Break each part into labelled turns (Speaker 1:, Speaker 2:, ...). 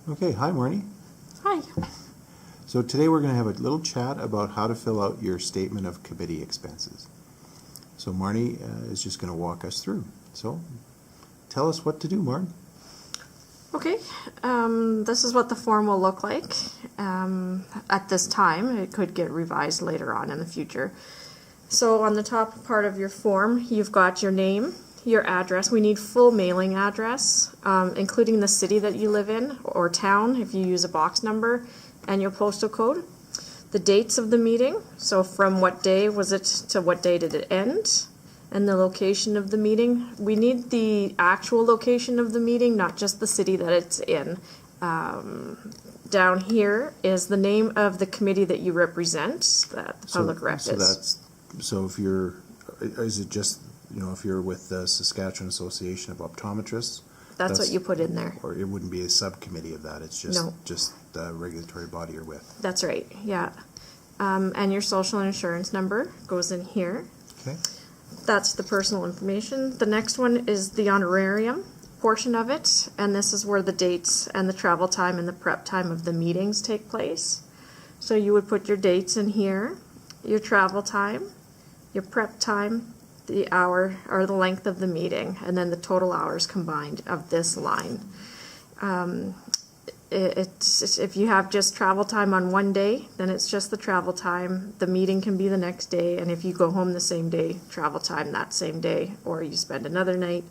Speaker 1: Okay, hi Marnie.
Speaker 2: Hi.
Speaker 1: So today we're going to have a little chat about how to fill out your statement of committee expenses. So Marnie is just going to walk us through. So tell us what to do, Marnie.
Speaker 2: Okay, this is what the form will look like at this time. It could get revised later on in the future. So on the top part of your form, you've got your name, your address. We need full mailing address, including the city that you live in or town if you use a box number, and your postal code. The dates of the meeting, so from what day was it to what day did it end, and the location of the meeting. We need the actual location of the meeting, not just the city that it's in. Down here is the name of the committee that you represent, that the public rep is.
Speaker 1: So if you're, is it just, if you're with the Saskatchewan Association of Optometrists?
Speaker 2: That's what you put in there.
Speaker 1: Or it wouldn't be a subcommittee of that, it's just,
Speaker 2: No.
Speaker 1: just the regulatory body you're with.
Speaker 2: That's right, yeah. And your social insurance number goes in here.
Speaker 1: Okay.
Speaker 2: That's the personal information. The next one is the honorarium portion of it, and this is where the dates and the travel time and the prep time of the meetings take place. So you would put your dates in here, your travel time, your prep time, the hour or the length of the meeting, and then the total hours combined of this line. If you have just travel time on one day, then it's just the travel time. The meeting can be the next day, and if you go home the same day, travel time that same day, or you spend another night.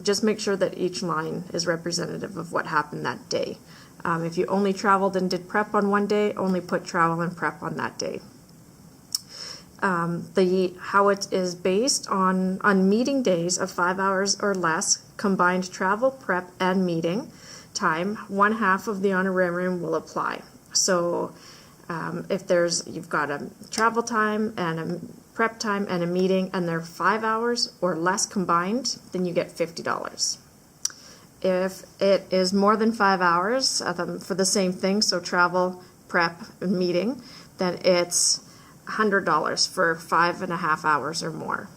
Speaker 2: Just make sure that each line is representative of what happened that day. If you only traveled and did prep on one day, only put travel and prep on that day. How it is based on meeting days of 5 hours or less, combined travel, prep, and meeting time, 1/2 of the honorarium will apply. So if you've got a travel time and a prep time and a meeting and they're 5 hours or less combined, then you get $50. If it is more than 5 hours for the same thing, so travel, prep, and meeting, then it's $100 for 5.5 hours or more.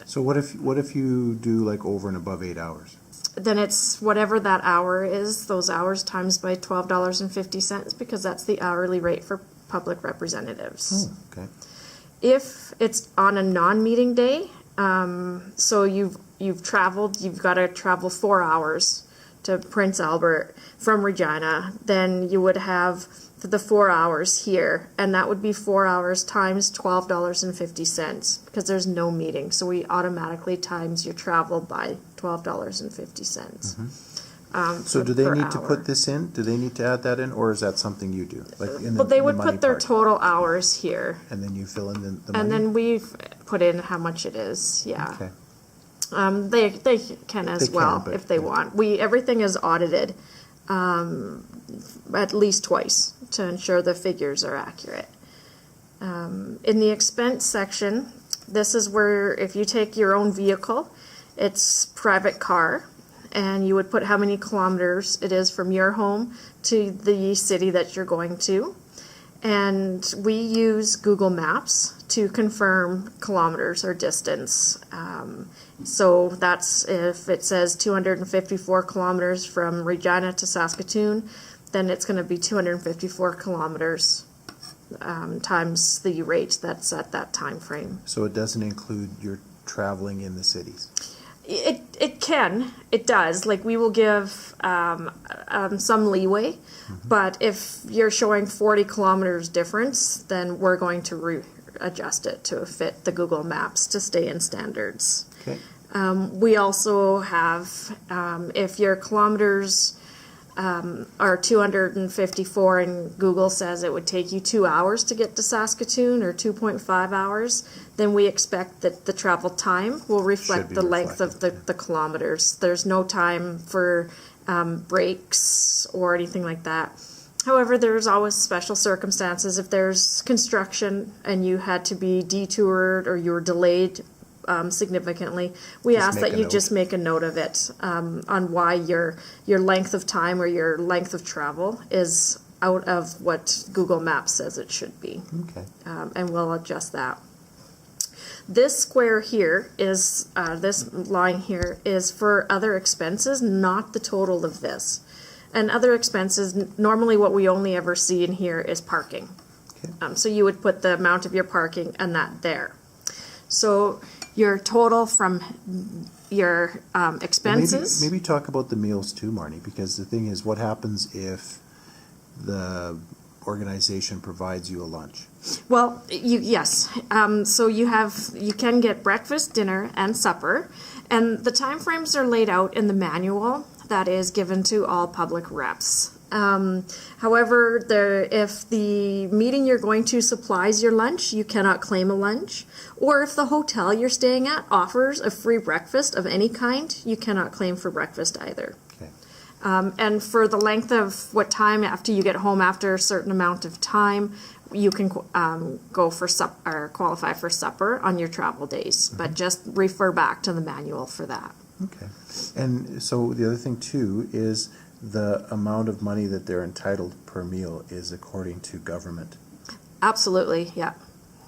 Speaker 1: So what if you do like over and above 8 hours?
Speaker 2: Then it's whatever that hour is, those hours times by $12.50, because that's the hourly rate for public representatives.
Speaker 1: Oh, okay.
Speaker 2: If it's on a non-meeting day, so you've traveled, you've got to travel 4 hours to Prince Albert from Regina, then you would have the 4 hours here, and that would be 4 hours times $12.50 because there's no meeting. So we automatically times your travel by $12.50.
Speaker 1: Mm-hmm. So do they need to put this in? Do they need to add that in, or is that something you do?
Speaker 2: Well, they would put their total hours here.
Speaker 1: And then you fill in the money?
Speaker 2: And then we put in how much it is, yeah.
Speaker 1: Okay.
Speaker 2: They can as well if they want. Everything is audited at least twice to ensure the figures are accurate. In the expense section, this is where if you take your own vehicle, it's private car, and you would put how many kilometers it is from your home to the city that you're going to. And we use Google Maps to confirm kilometers or distance. So that's if it says 254 kilometers from Regina to Saskatoon, then it's going to be 254 kilometers times the rate that's at that time frame.
Speaker 1: So it doesn't include your traveling in the cities?
Speaker 2: It does. Like we will give some leeway, mm-hmm. But if you're showing 40 kilometers difference, then we're going to adjust it to fit the Google Maps to stay in standards.
Speaker 1: Okay.
Speaker 2: We also have, if your kilometers are 254 and Google says it would take you 2 hours to get to Saskatoon or 2.5 hours, then we expect that the travel time will reflect the length of the kilometers. There's no time for breaks or anything like that. However, there's always special circumstances. If there's construction and you had to be detoured or you were delayed significantly, we ask that you just make a note of it on why your length of time or your length of travel is out of what Google Maps says it should be.
Speaker 1: Okay.
Speaker 2: And we'll adjust that. This square here is, this line here is for other expenses, not the total of this. And other expenses, normally what we only ever see in here is parking.
Speaker 1: Okay.
Speaker 2: So you would put the amount of your parking and that there. So your total from your expenses.
Speaker 1: Maybe talk about the meals too, Marnie, because the thing is, what happens if the organization provides you a lunch?
Speaker 2: Well, yes. So you can get breakfast, dinner, and supper, and the time frames are laid out in the manual that is given to all public reps. However, if the meeting you're going to supplies your lunch, you cannot claim a lunch. Or if the hotel you're staying at offers a free breakfast of any kind, you cannot claim for breakfast either.
Speaker 1: Okay.
Speaker 2: And for the length of what time after you get home, after a certain amount of time, you can go for or qualify for supper on your travel days. But just refer back to the manual for that.
Speaker 1: Okay. And so the other thing too is the amount of money that they're entitled per meal is according to government.
Speaker 2: Absolutely, yeah.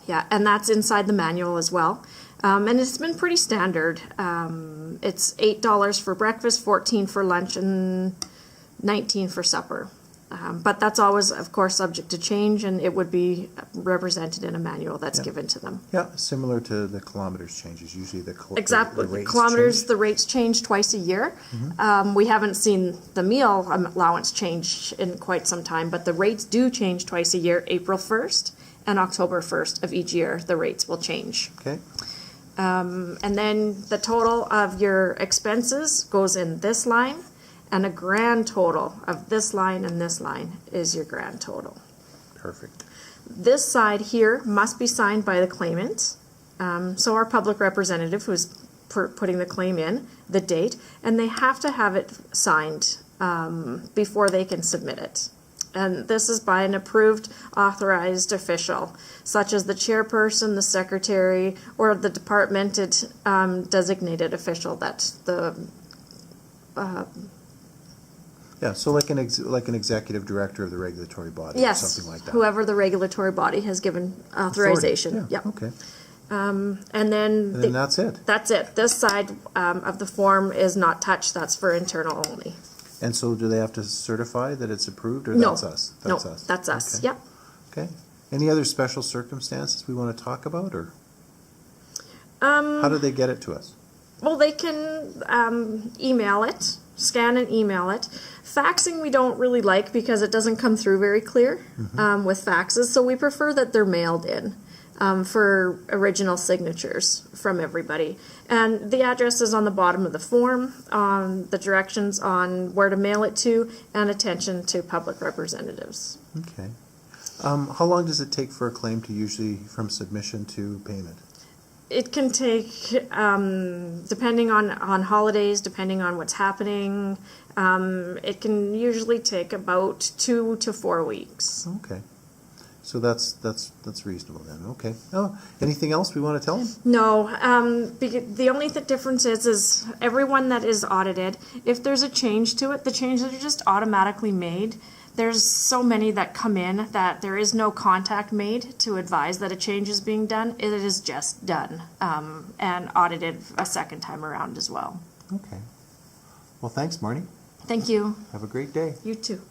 Speaker 2: Yeah, and that's inside the manual as well. And it's been pretty standard. It's $8 for breakfast, $14 for lunch, and $19 for supper. But that's always, of course, subject to change, and it would be represented in a manual that's given to them.
Speaker 1: Yeah, similar to the kilometers changes. Usually
Speaker 2: Exactly.
Speaker 1: the rates
Speaker 2: Kilometers,
Speaker 1: change.
Speaker 2: the rates change twice a year. We haven't seen the meal allowance change in quite some time, but the rates do change twice a year, April 1st and October 1st of each year. The rates will change.
Speaker 1: Okay.
Speaker 2: And then the total of your expenses goes in this line, and a grand total of this line and this line is your grand total.
Speaker 1: Perfect.
Speaker 2: This side here must be signed by the claimant. So our public representative who's putting the claim in, the date, and they have to have it signed before they can submit it. And this is by an approved, authorized official, such as the chairperson, the secretary, or the departmented designated official that the
Speaker 1: Yeah, so like an executive director of the regulatory body or something like that.
Speaker 2: whoever the regulatory body has given authorization.
Speaker 1: Authority. Yeah. Okay.
Speaker 2: And then
Speaker 1: That's it.
Speaker 2: That's it. This side of the form is not touched. That's for internal only.
Speaker 1: And so do they have to certify that it's approved, or
Speaker 2: No.
Speaker 1: that's us? That's
Speaker 2: No,
Speaker 1: us.
Speaker 2: that's us.
Speaker 1: Okay.
Speaker 2: Yep.
Speaker 1: Okay. Any other special circumstances we want to talk about, or how do they get it to us?
Speaker 2: Well, they can email it, scan and email it. Faxing we don't really like because it doesn't come through very clear with faxes, so we prefer that they're mailed in for original signatures from everybody. And the address is on the bottom of the form, the directions on where to mail it to, and attention to public representatives.
Speaker 1: Okay. How long does it take for a claim to usually from submission to payment?
Speaker 2: It can take, depending on holidays, depending on what's happening, it can usually take about 2 to 4 weeks.
Speaker 1: Okay. So that's reasonable then. Okay. Oh, anything else we want to tell them?
Speaker 2: No, the only difference is everyone that is audited, if there's a change to it, the changes are just automatically made. There's so many that come in that there is no contact made to advise that a change is being done. It is just done and audited a second time around as well.
Speaker 1: Okay. Well, thanks, Marnie.
Speaker 2: Thank you.
Speaker 1: Have a great day.
Speaker 2: You too.